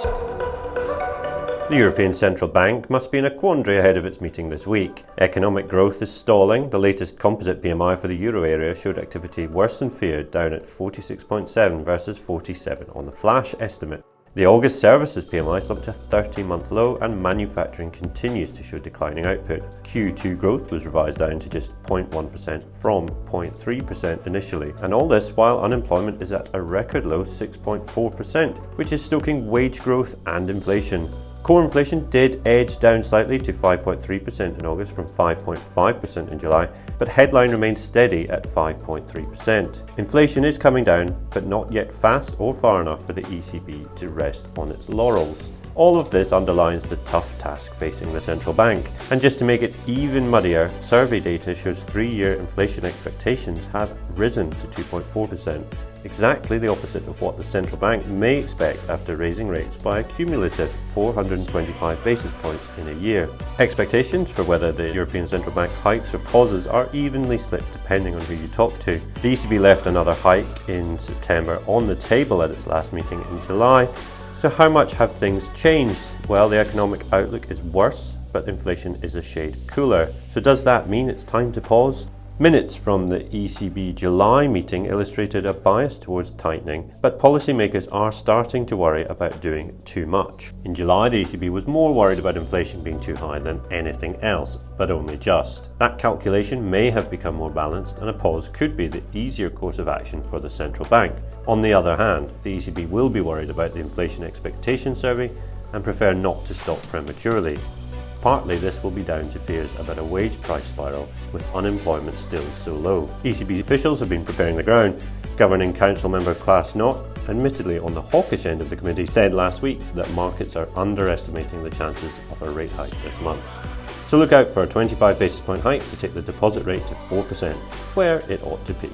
The European Central Bank must be in a quandary ahead of its meeting this week. Economic growth is stalling. The latest composite PMI for the euro area showed activity worse than feared, down at 46.7 versus 47 on the flash estimate. The August services PMI slumped to a 30-month low, and manufacturing continues to show declining output. Q2 growth was revised down to just 0.1% from 0.3% initially, and all this while unemployment is at a record low 6.4%, which is stoking wage growth and inflation. Core inflation did edge down slightly to 5.3% in August from 5.5% in July, but headline remains steady at 5.3%. Inflation is coming down, but not yet fast or far enough for the ECB to rest on its laurels. All of this underlines the tough task facing the central bank. And just to make it even muddier, survey data shows 3-year inflation expectations have risen to 2.4%, exactly the opposite of what the central bank may expect after raising rates by a cumulative 425 basis points in a year. Expectations for whether the European Central Bank hikes or pauses are evenly split depending on who you talk to. The ECB left another hike in September on the table at its last meeting in July. So how much have things changed? Well, the economic outlook is worse, but inflation is a shade cooler. So does that mean it's time to pause? Minutes from the ECB July meeting illustrated a bias towards tightening, but policymakers are starting to worry about doing too much. In July, the ECB was more worried about inflation being too high than anything else, but only just. That calculation may have become more balanced, and a pause could be the easier course of action for the central bank. On the other hand, the ECB will be worried about the inflation expectation survey and prefer not to stop prematurely. Partly this will be down to fears about a wage price spiral with unemployment still so low. ECB officials have been preparing the ground. Governing Council member Klaas Knot, admittedly on the hawkish end of the committee, said last week that markets are underestimating the chances of a rate hike this month. So look out for a 25 basis point hike to take the deposit rate to 4%, where it ought to be.